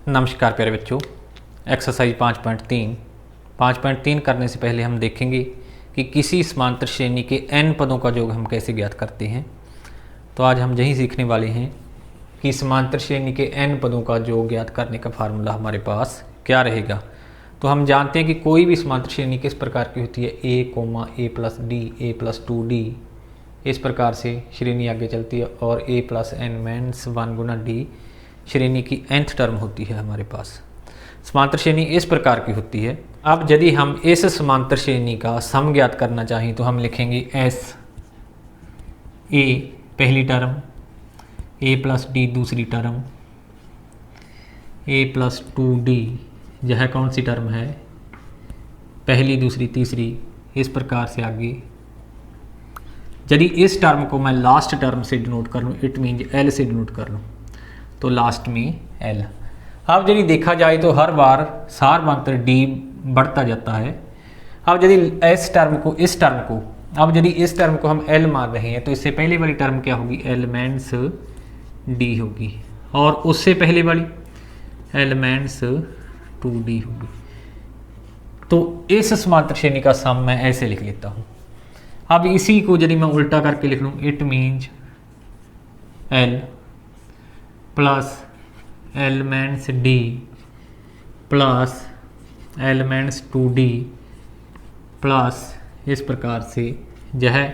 नमस्कार प्यारे बच्चों। एक्सरसाइज 5.3 करने से पहले हम देखेंगे कि किसी समांतर श्रेणी के n पदों का योग हम कैसे ज्ञात करते हैं। तो आज हम यही सीखने वाले हैं कि समांतर श्रेणी के n पदों का योग ज्ञात करने का फार्मूला हमारे पास क्या रहेगा। तो हम जानते हैं कि कोई भी समांतर श्रेणी किस प्रकार की होती है, a,a+d, a+2d, इस प्रकार से श्रेणी आगे चलती है और a+n-1 गुना d श्रेणी की nth टर्म होती है हमारे पास। समांतर श्रेणी इस प्रकार की होती है। अब यदि हम इस समांतर श्रेणी का सम ज्ञात करना चाहें तो हम लिखेंगे एस ए पहली टर्म, a+d दूसरी टर्म, a+2d यह कौन सी टर्म है, पहली दूसरी तीसरी, इस प्रकार से आगे। यदि इस टर्म को मैं लास्ट टर्म से डिनोट कर लूँ, इट मीन्स एल से डिनोट कर लूँ, तो लास्ट में एल। अब यदि देखा जाए तो हर बार सारवांतर डी बढ़ता जाता है। अब यदि इस टर्म को हम एल मान रहे हैं तो इससे पहले वाली टर्म क्या होगी, एलिमेंट्स डी होगी, और उससे पहले वाली एलिमेंट्स 2d होगी। तो इस समांतर श्रेणी का सम मैं ऐसे लिख लेता हूँ। अब इसी को यदि मैं उल्टा करके लिख लूँ, it means L plus elements D plus elements 2d plus इस प्रकार से यह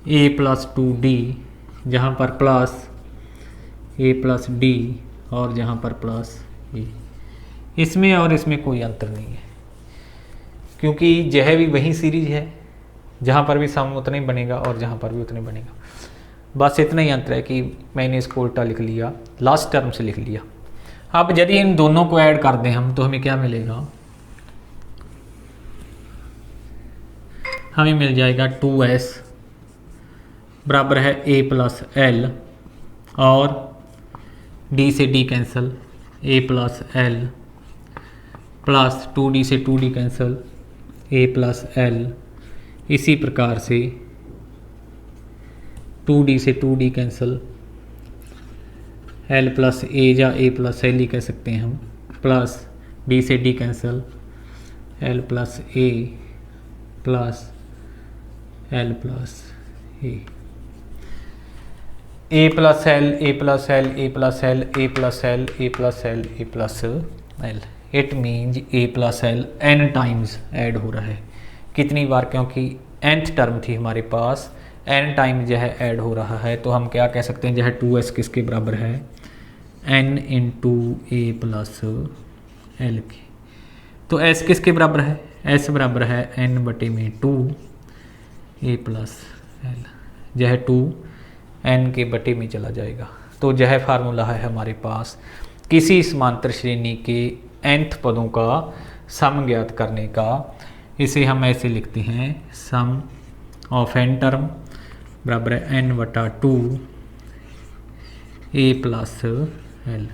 a+2d जहाँ पर प्लस a+d और जहाँ पर प्लस a। इसमें और इसमें कोई अंतर नहीं है क्योंकि यह भी वही सीरीज है, जहाँ पर भी सम उतना ही बनेगा और जहाँ पर भी उतना ही बनेगा। बस इतना ही अंतर है कि मैंने इसको उल्टा लिख लिया, लास्ट टर्म से लिख लिया। अब यदि इन दोनों को ऐड कर दें हम तो हमें क्या मिलेगा, हमें मिल जाएगा 2s बराबर है a+l और d से d cancel, a+l plus 2d से 2d कैंसिल, a+l। इसी प्रकार से 2d से 2d cancel, l plus a या a+l ही कह सकते हैं हम, प्लस d से d cancel, l plus a plus l plus a, a+l a+l a+l a+l a+l a+l। It means a+l n times add हो रहा है। कितनी बार, क्योंकि nth टर्म थी हमारे पास, n टाइम यह ऐड हो रहा है। तो हम क्या कह सकते हैं, यह 2s किसके बराबर है, n इंटू a+l के। तो s किसके बराबर है, s बराबर है n/2 a+l। यह 2 n के बटे में चला जाएगा। तो यह फार्मूला है हमारे पास किसी समांतर श्रेणी के nth पदों का सम ज्ञात करने का। इसे हम ऐसे लिखते हैं, सम ऑफ n टर्म बराबर है n/2 a+l।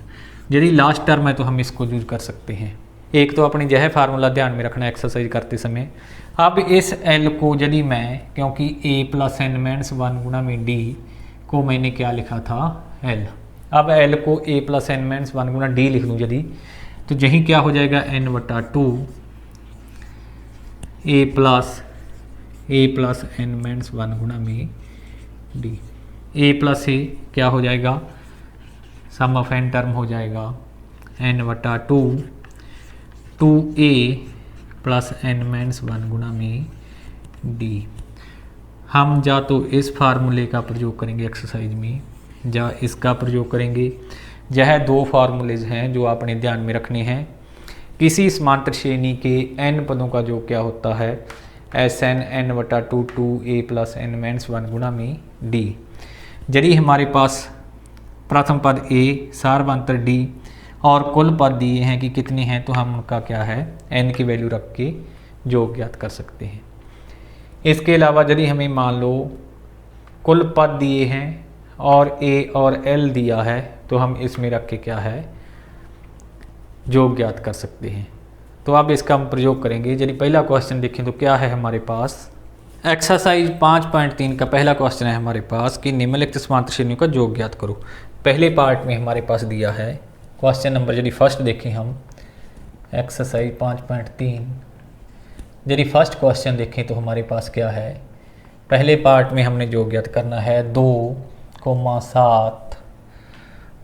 यदि लास्ट टर्म है तो हम इसको यूज कर सकते हैं। एक तो अपनी यह फार्मूला ध्यान में रखना एक्सरसाइज करते समय। अब इस l को यदि मैं, क्योंकि a+n-1 गुना में d को मैंने क्या लिखा था, l। अब l को a+n-1 गुना d लिख लूँ यदि, तो यही क्या हो जाएगा, n/2 a+n-1 गुना में d। a प्लस a क्या हो जाएगा, सम ऑफ n टर्म हो जाएगा n/2 2a प्लस n-1 गुना में d। हम जा तो इस फार्मूले का प्रयोग करेंगे एक्सरसाइज में, या इसका प्रयोग करेंगे। यह दो फार्मूलेज हैं जो आपने ध्यान में रखने हैं। किसी समांतर श्रेणी के n पदों का जो क्या होता है, Sn n/2 2a plus n-1 गुना में d। यदि हमारे पास प्रथम पद a, सारवांतर d और कुल पद दिए हैं कि कितने हैं, तो हम उनका क्या है, n की वैल्यू रख के योग ज्ञात कर सकते हैं। इसके अलावा यदि हमें मान लो कुल पद दिए हैं और a और l दिया है, तो हम इसमें रख के क्या है, योग ज्ञात कर सकते हैं। तो अब इसका हम प्रयोग करेंगे। यदि पहला क्वेश्चन देखें तो क्या है हमारे पास, एक्सरसाइज 5.3 का पहला क्वेश्चन है हमारे पास कि निम्नलिखित समांतर श्रेणियों का योग ज्ञात करो। पहले पार्ट में हमारे पास दिया है क्वेश्चन नंबर जी फर्स्ट देखें हम एक्सरसाइज 5.3 यदि फर्स्ट क्वेश्चन देखें तो हमारे पास क्या है। पहले पार्ट में हमने जो ज्ञात करना है 2,7,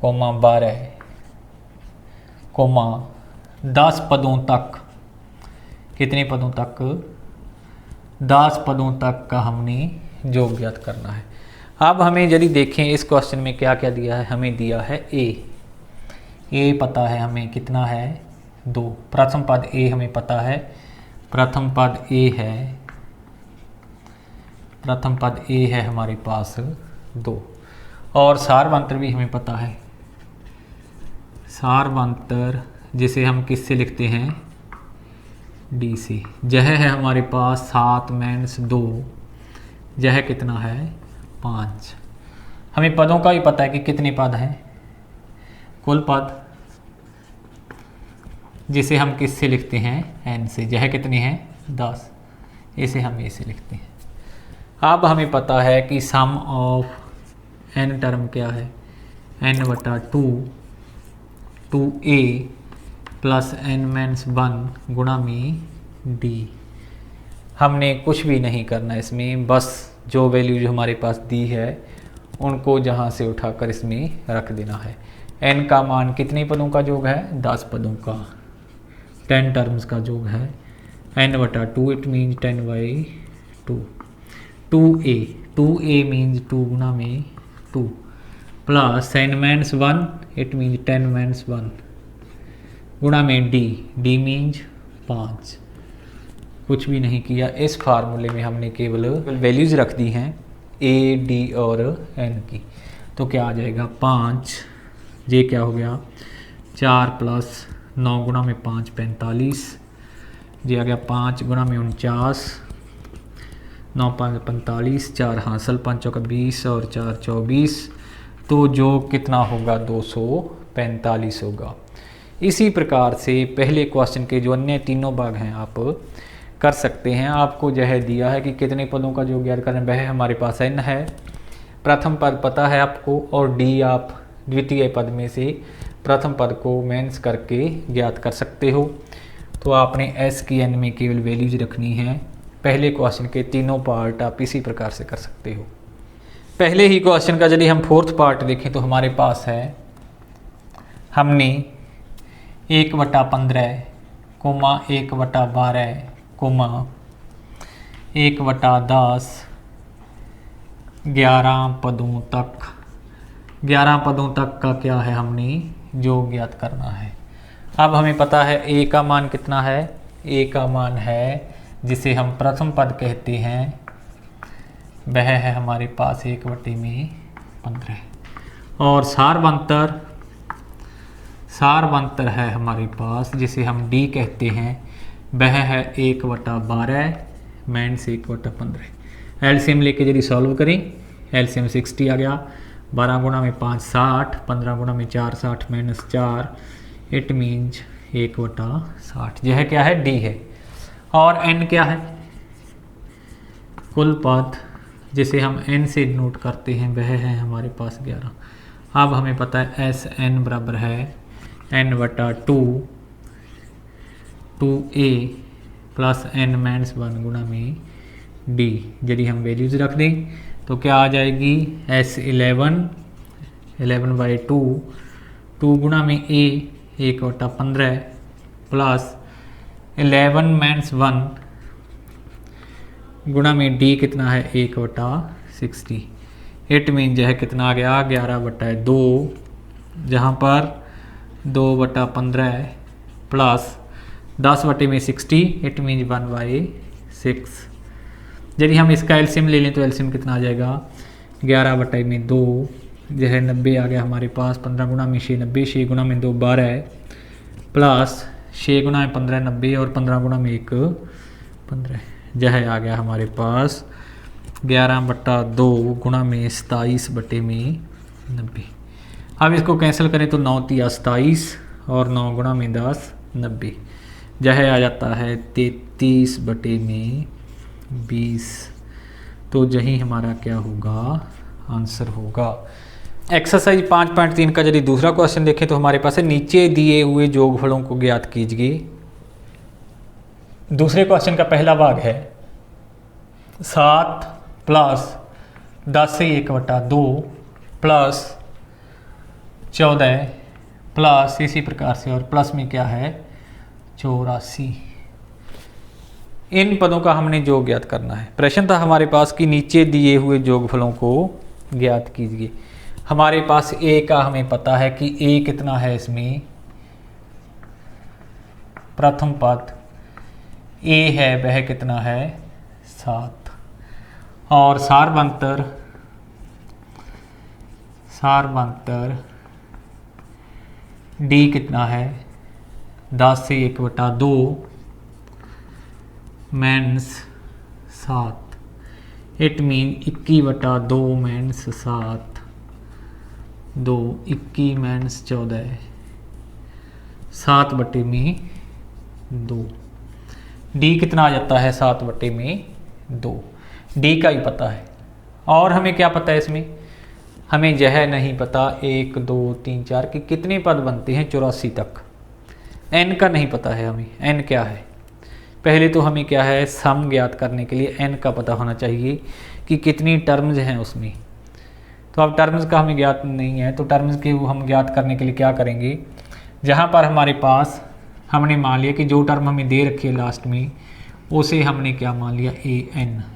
12, 10 पदों तक, कितने पदों तक, 10 पदों तक का हमने योग ज्ञात करना है। अब हमें यदि देखें इस क्वेश्चन में क्या क्या दिया है, हमें दिया है ए पता है हमें कितना है 2, प्रथम पद ए हमें पता है, प्रथम पद ए है हमारे पास 2, और सारवंतर भी हमें पता है, सारवंतर जिसे हम किससे लिखते हैं डी से। यह है हमारे पास 7 - 2, यह कितना है 5। हमें पदों का भी पता है कि कितने पद हैं, कुल पद, जिसे हम किससे लिखते हैं एन से। यह कितने हैं 10, इसे हम ए से लिखते हैं। अब हमें पता है कि सम ऑफ एन टर्म क्या है, n/2 2a प्लस n-1 गुणा में डी। हमने कुछ भी नहीं करना इसमें, बस जो वैल्यू जो हमारे पास दी है उनको जहाँ से उठाकर इसमें रख देना है। n का मान कितने पदों का योग है 10 पदों का, 10 टर्म्स का योग है। n/2 it means 10/2, 2a means 2 गुना में 2 प्लस n-1 इट मीन्स 10-1 गुणा में डी मीन्स 5। कुछ भी नहीं किया, इस फार्मूले में हमने केवल वैल्यूज़ रख दी हैं ए, डी और एन की। तो क्या आ जाएगा 5, ये क्या हो गया 4 प्लस 9 गुणा में 5 45, ये आ गया 5 गुणा में 49, 9 5 45, 4 हासिल 5 चौका 20 और 4 24, तो जो कितना होगा 245 होगा। इसी प्रकार से पहले क्वेश्चन के जो अन्य तीनों भाग हैं आप कर सकते हैं। आपको यह दिया है कि कितने पदों का जो ज्ञात करें, वह हमारे पास n है, प्रथम पद पता है आपको, और d आप द्वितीय पद में से प्रथम पद को मेंस करके ज्ञात कर सकते हो। तो आपने s की n में केवल वैल्यूज रखनी है। पहले क्वेश्चन के तीनों पार्ट आप इसी प्रकार से कर सकते हो। पहले ही क्वेश्चन का यदि हम फोर्थ पार्ट देखें तो हमारे पास है, हमने 1/15, 1/12, 1/10, 11 पदों तक, 11 पदों तक का क्या है हमने योग ज्ञात करना है। अब हमें पता है ए का मान कितना है, ए का मान है जिसे हम प्रथम पद कहते हैं, वह है हमारे पास 1/15, और सारवंतर है हमारे पास जिसे हम डी कहते हैं, वह है 1/12 माइनस 1/15। एलसीएम लेके यदि सॉल्व करें, एलसीएम 60 आ गया, 12 गुणा में 5 60, 15 गुणा में 4 60 माइनस 4, इट मीन्स 1/60। यह क्या है डी है, और एन क्या है कुल पद जिसे हम n से नोट करते हैं, वह है हमारे पास 11। अब हमें पता है एस एन बराबर है n/2 2a प्लस n-1 गुणा में d। यदि हम वैल्यूज रख दें तो क्या आ जाएगी S11 11/2 2 गुणा में a 1/15 प्लस 11-1 गुणा में d कितना है 1/60। इट मीन यह कितना आ गया 11/2, जहाँ पर 2/15 प्लस 10/60, इट मीन 1/6। यदि हम इसका एलसीएम ले लें तो एलसीएम कितना आ जाएगा 11/2, यह 90 आ गया हमारे पास, 15 गुणा में 6 90, 6 गुणा में 2 12 प्लस 6 गुणा में 15 90 और 15 गुणा में 1 15। यह आ गया हमारे पास 11/2 गुणा में 27/90। अब इसको कैंसिल करें तो 9 × 27 और 9 गुणा में 10 90। यह आ जाता है 33/20। तो यही हमारा क्या होगा आंसर होगा। एक्सरसाइज 5.3 का यदि दूसरा क्वेश्चन देखें तो हमारे पास है नीचे दिए हुए योगफलों को ज्ञात कीजिए। दूसरे क्वेश्चन का पहला भाग है 7 प्लस 10 से 1/2 प्लस 14 प्लस इसी प्रकार से और प्लस में क्या है 84। इन पदों का हमने योग ज्ञात करना है। प्रश्न था हमारे पास कि नीचे दिए हुए योगफलों को ज्ञात कीजिए। हमारे पास ए का हमें पता है कि ए कितना है, इसमें प्रथम पद ए है वह कितना है 7 और सारवंतर डी कितना है 10 से 1/2 minus 7। It mean 21/2 minus 7 2 21 minus 14 7/2। D कितना आ जाता है 7/2। डी का ही पता है और हमें क्या पता है इसमें, हमें यह नहीं पता 1 2 3 4 कि कितने पद बनते हैं 84 तक। एन का नहीं पता है हमें, एन क्या है। पहले तो हमें क्या है सम ज्ञात करने के लिए एन का पता होना चाहिए कि कितनी टर्म्स हैं उसमें। तो अब टर्म्स का हमें ज्ञात नहीं है तो टर्म्स के हम ज्ञात करने के लिए क्या करेंगे, जहाँ पर हमारे पास हमने मान लिया कि जो टर्म हमें दे रखी है लास्ट में उसे हमने क्या मान लिया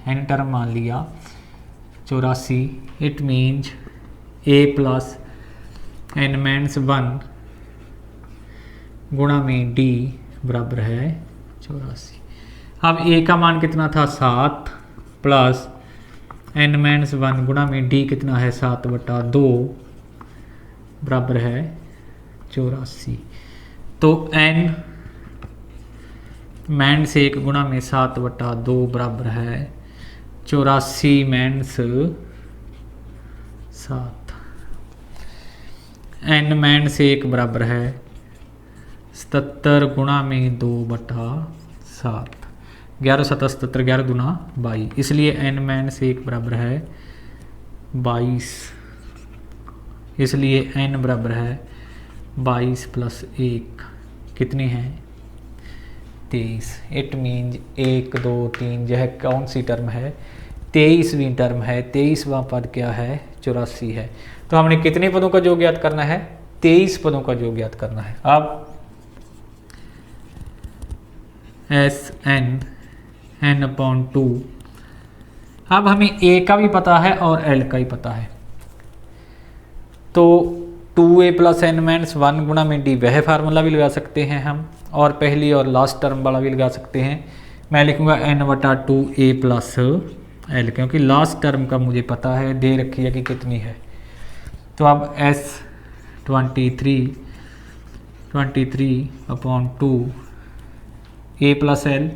एन टर्म मान लिया 84। It means A plus N minus 1 गुणा में डी बराबर है 84। अब ए का मान कितना था 7 प्लस एन माइनस 1 गुणा में डी कितना है 7/2 बराबर है 84। तो एन माइनस 1 गुणा में 7/2 बराबर है 84 माइनस 7। एन माइनस 1 बराबर है 77 गुणा में 2/7। 11 7 77 11 दूना 22, इसलिए एन माइनस 1 बराबर है 22। इसलिए एन बराबर है 22 प्लस 1 कितने हैं 23। इट मीन्स 1 2 3 यह कौन सी टर्म है 23वीं टर्म है। 23वां पद क्या है 84 है। तो हमने कितने पदों का योग ज्ञात करना है 23 पदों का योग ज्ञात करना है। अब एस n/2। अब हमें ए का भी पता है और एल का ही पता है तो 2a प्लस एन माइनस 1 गुणा में डी वह फार्मूला भी लगा सकते हैं हम और पहली और लास्ट टर्म वाला भी लगा सकते हैं। मैं लिखूंगा n/2a प्लस एल क्योंकि लास्ट टर्म का मुझे पता है दे रखी है कि कितनी है। तो अब s 23/2 A plus L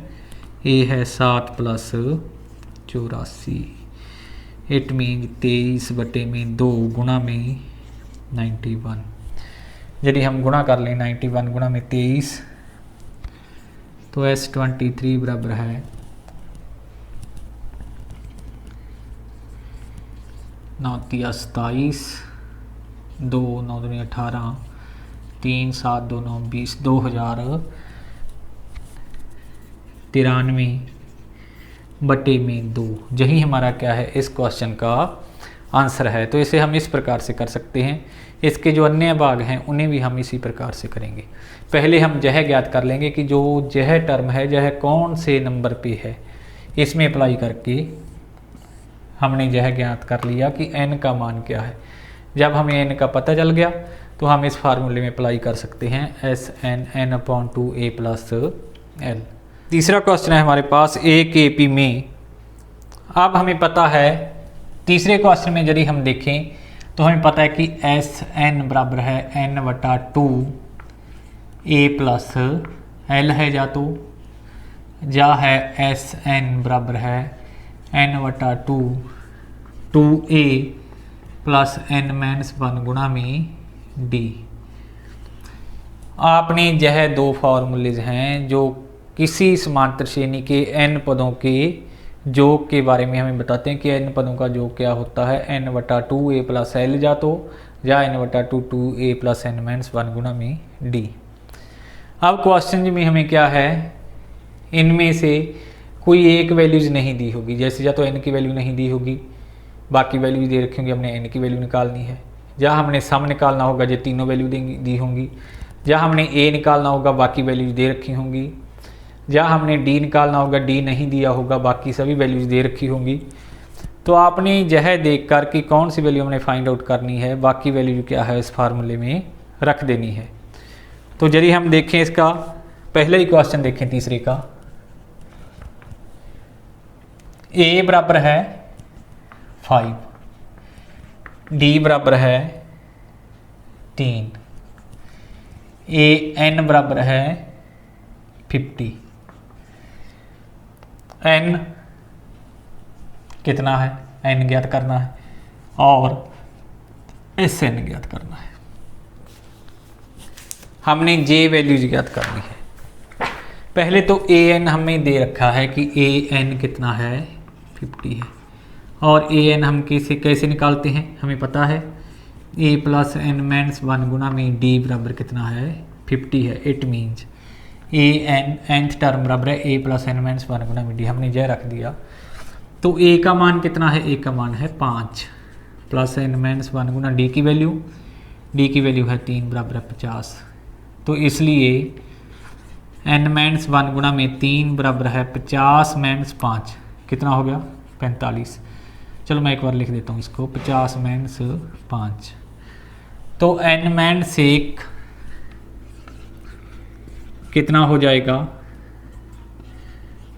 A है 7 प्लस 84। इट मीन 23/2 गुणा में 91। यदि हम गुणा कर लें 91 गुणा में 23 तो S23 बराबर है 9 27 2 9 दूनी 18 3 7 2 9 20 2093/2। यही हमारा क्या है इस क्वेश्चन का आंसर है। तो इसे हम इस प्रकार से कर सकते हैं। इसके जो अन्य भाग हैं उन्हें भी हम इसी प्रकार से करेंगे। पहले हम यह ज्ञात कर लेंगे कि जो यह टर्म है यह कौन से नंबर पे है। इसमें अप्लाई करके हमने यह ज्ञात कर लिया कि n का मान क्या है। जब हमें n का पता चल गया तो हम इस फार्मूले में अप्लाई कर सकते हैं Sn n/2a प्लस एल। तीसरा क्वेश्चन है हमारे पास ए के पी में। अब हमें पता है तीसरे क्वेश्चन में यदि हम देखें तो हमें पता है कि Sn बराबर है n/2a प्लस एल है या है Sn बराबर है n/2 2a plus n minus 1 गुणा में d। आपने यह दो फार्मूलेज हैं जो किसी समांतर श्रेणी के n पदों के योग के बारे में हमें बताते हैं कि n पदों का योग क्या होता है n/2a प्लस एल या तो या n/2 2a plus n minus 1 गुणा में d। अब क्वेश्चन में हमें क्या है, इनमें से कोई एक वैल्यूज नहीं दी होगी, जैसे या तो n की वैल्यू नहीं दी होगी, बाकी वैल्यूज दे रखी होंगी, हमने n की वैल्यू निकालनी है, या हमने सम निकालना होगा जो तीनों वैल्यू दी होंगी, या हमने a निकालना होगा बाकी वैल्यूज दे रखी होंगी, या हमने d निकालना होगा, d नहीं दिया होगा बाकी सभी वैल्यूज दे रखी होंगी। तो आपने यह देख कर कि कौन सी वैल्यू हमने फाइंड आउट करनी है, बाकी वैल्यू क्या है इस फार्मूले में रख देनी है। तो यदि हम देखें इसका पहले ही क्वेश्चन देखें तीसरे का, a बराबर है 5, d बराबर है 3, n बराबर है 50, n कितना है, n ज्ञात करना है और Sn ज्ञात करना है। हमने j वैल्यूज ज्ञात करनी है। पहले तो an हमें दे रखा है कि an कितना है 50 है, और an हम कैसे निकालते हैं हमें पता है, a प्लस n माइनस 1 गुणा में d बराबर कितना है 50 है। इट मीन्स nth टर्म बराबर है a प्लस n माइनस 1 गुणा में d, हमने यह रख दिया। तो a का मान कितना है, a का मान है 5 प्लस n माइनस 1 गुना d की वैल्यू है 3 बराबर है 50। तो इसलिए n माइनस 1 गुना में 3 बराबर है 50 माइनस 5 कितना हो गया 45। चलो मैं एक बार लिख देता हूँ इसको, 50 माइनस 5, तो n माइनस 1 कितना हो जाएगा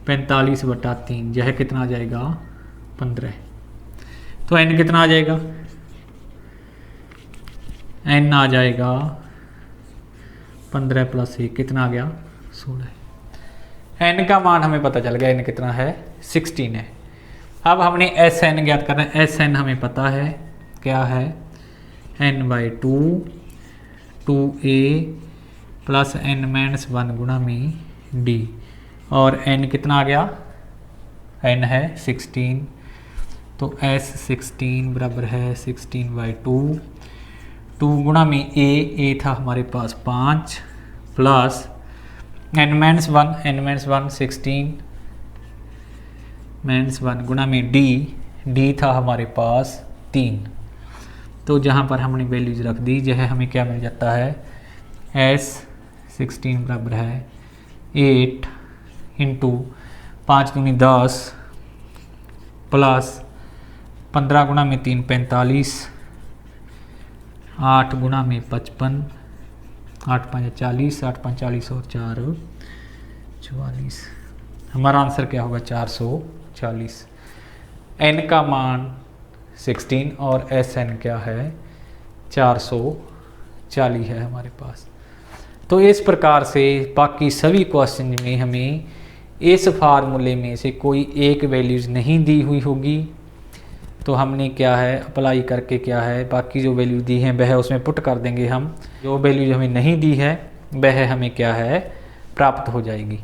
45/3, यह कितना आ जाएगा 15। तो n कितना आ जाएगा, n आ जाएगा 15 प्लस 1 कितना आ गया 16। n का मान हमें पता चल गया, n कितना है 16 है। अब हमने Sn ज्ञात करना है। Sn हमें पता है क्या है, n/2 2a plus n minus 1 गुणा में d, और n कितना आ गया, n है 16, तो S16 बराबर है 16/2, 2 गुणा में a था हमारे पास 5 प्लस n माइनस 1 16 माइनस 1 गुणा में d था हमारे पास 3। तो जहाँ पर हमने वैल्यूज रख दी, यह हमें क्या मिल जाता है, S16 बराबर है 8 इंटू 5 दूनी 10 प्लस 15 गुणा में 3 45, 8 गुणा में 55, 8 5 40, 8 5 40 और 4 44। हमारा आंसर क्या होगा 440। n का मान 16 और Sn क्या है 440 है हमारे पास। तो इस प्रकार से बाकी सभी क्वेश्चन में हमें इस फार्मूले में से कोई एक वैल्यूज नहीं दी हुई होगी, तो हमने क्या है अप्लाई करके क्या है बाकी जो वैल्यू दी हैं वह उसमें पुट कर देंगे हम, जो वैल्यूज हमें नहीं दी है वह हमें क्या है प्राप्त हो जाएगी।